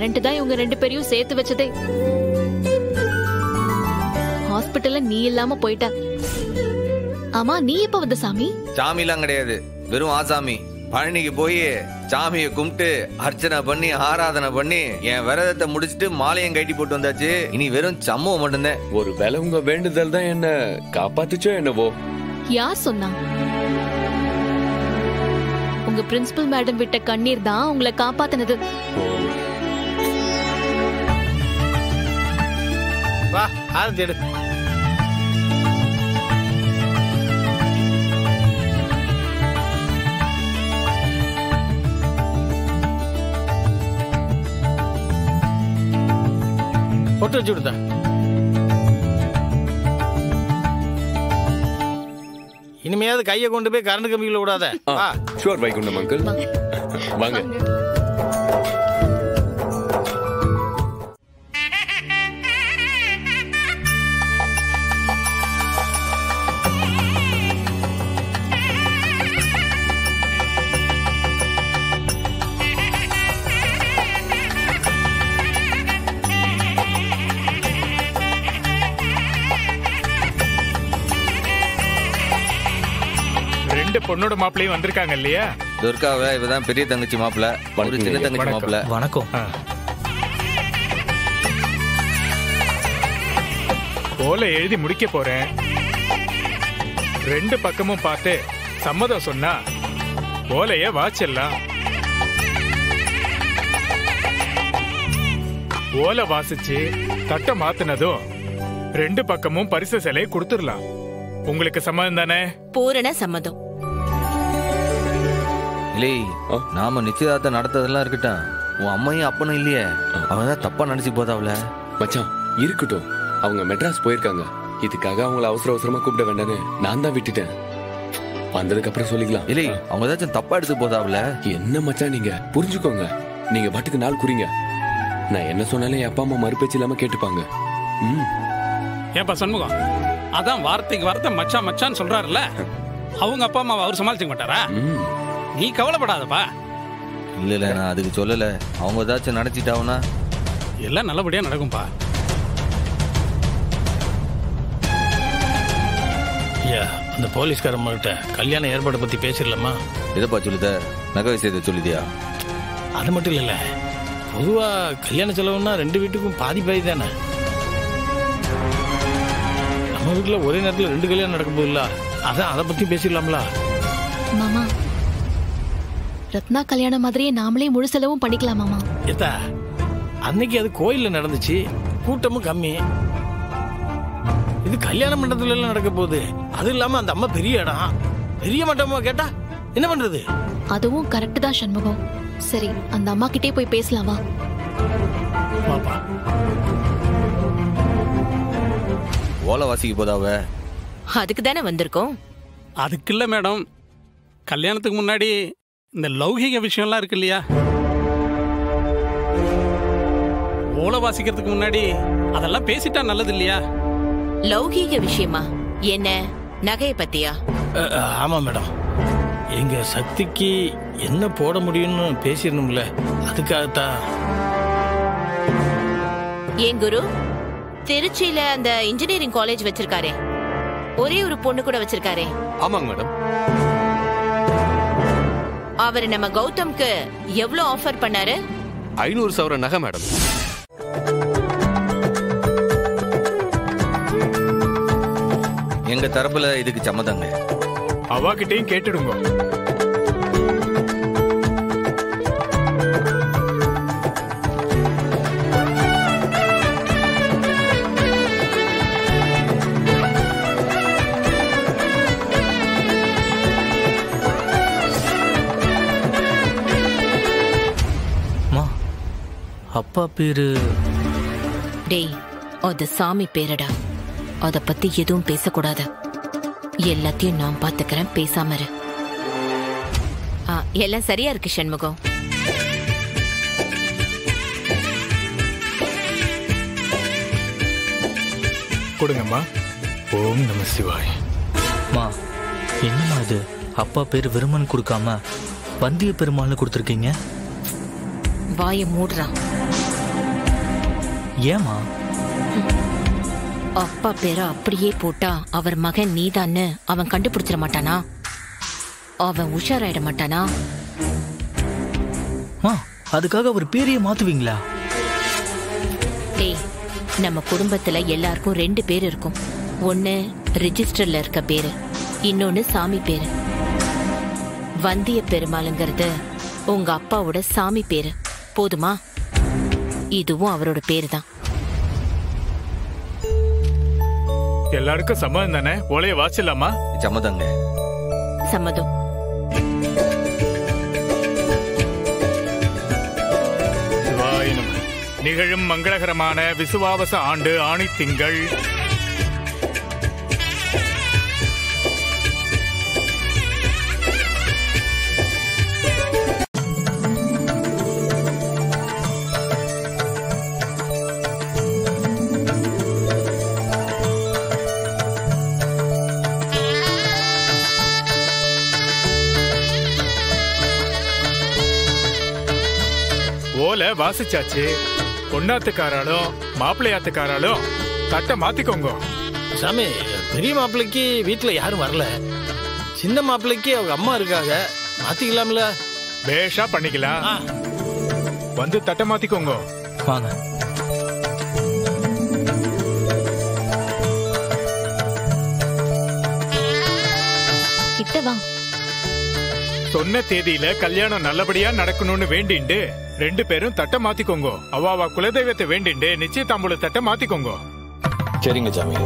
Current தான் இவங்க 2 பேரையும் சேர்த்து வச்சதே. ஹாஸ்பிட்டல்ல நீ இல்லாம போயிட்ட. ஆமா, நீ எப்ப வந்த சாமி? சாமிலாம் கிடையாது, வெறும் ஆசாமி. பழனிக்கு போய் சாமியை கும்பிட்டு அர்ச்சனை பண்ணி ஆராதனை பண்ணி என் விரதத்தை முடிச்சுட்டு மாலையும் கட்டி போட்டு வந்தாச்சு. இனி வெறும் சம்பவம் மட்டும்தான். ஒரு வேளை உங்க வேண்டுதல் தான் என்ன காப்பாத்துச்சோ என்னவோ. யார் சொன்னா? உங்க பிரின்சிபல் மேடம் விட்ட கண்ணீர் தான் உங்களை காப்பாத்தினது. வா, ஆரத்தி எடு. பொட்டு வச்சு விடுதா. இனிமையாவது கையை கொண்டு போய் கரண்ட் கம்பிகளை விடாத. ஷூர் வைகுண்டம் அங்கிள், வாங்க. பொண்ணோட மாப்பிளையும் வந்திருக்காங்க இல்லையா? துர்காவை இவதான் பெரிய தங்கச்சி மாப்பிள்ள, ஒரு சின்ன தங்கச்சி மாப்பிள்ள. வணக்கம். ஓலை எழுதி முடிக்க போறேன். 2 பக்கமும் பார்த்து சம்மதம் சொன்னா ஓலைய வாச்சிடலாம். ஓலை வாசிச்சு தட்டை மாத்தினதும் 2 பக்கமும் பரிசு சிலையை கொடுத்துடலாம். உங்களுக்கு சம்மதம் தானே? பூரண சம்மதம். இல்லை, நாம நிச்சயதார்த்தம் நடத்ததெல்லாம் இருக்கட்டும், உன் அம்மையும் அப்பனும் இல்லையே, அவன்தான் தப்பா நினைச்சு போதாவல. மச்சான் இருக்கட்டும், அவங்க மெட்ராஸ் போயிருக்காங்க. இதுக்காக அவங்கள அவசரமா கூப்பிட வேண்டான்னு நான் தான் விட்டுட்டேன். வந்ததுக்கு அப்புறம் சொல்லிக்கலாம். இல்லை, அவங்க ஏதாச்சும் தப்பா எடுத்து போதாவல. என்ன மச்சான், நீங்க புரிஞ்சுக்கோங்க. நீங்க பாட்டுக்கு நாள் குறிங்க. நான் என்ன சொன்னாலும் என் அப்பா அம்மா மறுபேச்சு இல்லாம கேட்டுப்பாங்க. ஏன்பா சண்முகம், அதான் வார்த்தைக்கு வார்த்தை மச்சான் மச்சான் சொல்றாருல்ல, அவங்க அப்பா அம்மா அவர் சமாளிச்சுக்க மாட்டாரா? நீ கவலைப்படாதப்பா. இல்ல, நான் அதுக்கு சொல்லல. அவங்க ஏதாச்சும் நினைச்சிட்டாவுனா எல்லாம் நல்லபடியா நடக்கும்பா. அந்த போலீஸ்காரம்கிட்ட கல்யாண ஏற்பாடு பத்தி பேசிடலாமா? எதப்பா சொல்லுத? நகை விஷயத்தை சொல்லுதியா? அது மட்டும் இல்ல, பொதுவா கல்யாண செலவுன்னா 2 வீட்டுக்கும் பாதி பாதி தானே. நம்ம வீட்டுல ஒரே நேரத்துல 2 கல்யாணம் நடக்க போதில்ல, அதான் அதை பத்தி பேசிடலாம்ல. மாமா, ரத்னா கல்யாணம் மாதிரியே நாமளே முழு செலவும் பண்ணிக்கலாம் மாமா. ஏத்தா, அன்னைக்கு அது கோயில்ல நடந்துச்சு, கூட்டமும் கம்மி. இது கல்யாண மண்டபத்துல எல்லாம் நடக்க போகுது. அது இல்லாம அந்த அம்மா பெரிய இடம், பெரிய மண்டபமா கேட்டா என்ன பண்றது? அதுவும் கரெக்ட் தான் சண்முகம். சரி, அந்த அம்மா கிட்டே போய் பேசலாமா? பாப்பா, ஓலை வாசிக்க போதாவ? அதுக்கு தானே வந்திருக்கோம். அதுக்கு இல்ல மேடம், கல்யாணத்துக்கு முன்னாடி இந்த லௌகிக விஷயம்லாம் இருக்கு இல்லையா, ஓலை வாசிக்கிறதுக்கு முன்னாடி அதெல்லாம் பேசிட்டா நல்லது இல்லையா? லௌகீக விஷயமா? என்ன, நகையை பத்தியா? ஆமா மேடம், எங்க சக்திக்கு என்ன போட முடியும்னு பேசிடணும்ல, அதுக்காகத்தான். ஏன் குரு, திருச்சியில அந்த இன்ஜினியரிங் காலேஜ் வச்சிருக்காரே, ஒரே ஒரு பொண்ணு கூட வச்சிருக்காரே? ஆமாங்க மேடம். அவர் நம்ம கௌதம்க்கு எவ்வளவு ஆஃபர் பண்ணாரு? 500 சவர நகை மேடம். எங்க தரப்புல இதுக்கு சம்மதங்க. அவாகிட்டையும் கேட்டுடுங்க. அப்பா பேரு? டேய், அது சாமி பேரடா. அத பத்தி எதுவும் பேசக்கூடாது. எல்லாத்தையும் நான் பாத்துக்கிறேன், பேசாம இரு. எல்லாம் சரியா இருக்கு சண்முகம். கொடுங்கம்மா. ஓம் நம சிவாய். மா, என்னம்மா இது? அப்பா பேரு விருமன் கொடுக்காம வந்திய பெருமாள்னு கொடுத்துருக்கீங்க. வாயை மூடுறான். ஏமா? அப்பா பேரை அப்படியே போட்டா அவர் மகன் நீதான்னு அவன் கண்டுபிடிச்சிட மாட்டானா? அவன் உஷாராயிட மாட்டானா? அதுக்காக அவர் பேரையே மாத்துவீங்களா? டேய், நம்ம குடும்பத்துல எல்லாருக்கும் 2 பேர் இருக்கும். ஒன்னு ரிஜிஸ்டர்ல இருக்க பேரு, இன்னொன்னு சாமி பேரு. வந்திய பெருமாளுங்கிறது உங்க அப்பாவோட சாமி பேரு, போதுமா? இதுவும் அவரோட பேரு தான். எல்லாருக்கும் சம்மதம் தானே? ஓலைய வாசிடலாமா? சம்மதங்க. சம்மதம். நிகழும் மங்களகரமான விசுவாவச ஆண்டு ஆணி திங்கள் ஓலை வாசிச்சாச்சு. பொண்ணாத்துக்காராலும் மாப்பிள்ளையாத்துக்காராலும் தட்டை மாத்திக்கோங்க. சாமி, பெரிய மாப்பிள்ளைக்கு வீட்டுல யாரும் வரல. சின்ன மாப்பிள்ளைக்கு அவங்க அம்மா இருக்காங்க, மாத்திக்கலாம்ல? பேஷா பண்ணிக்கலாம். வந்து தட்டை மாத்திக்கோங்க. வாங்க. கிட்ட வா. சொன்ன தேதியில கல்யாணம் நல்லபடியா நடக்கணும்னு வேண்டிண்டு 2 பேரும் தட்டை மாத்திக்கோங்க. அவாவா குலதெய்வத்தை வேண்டிண்டு நிச்சயதாம்பூல தட்டை மாத்திக்கோங்க. சரிங்க சாமி.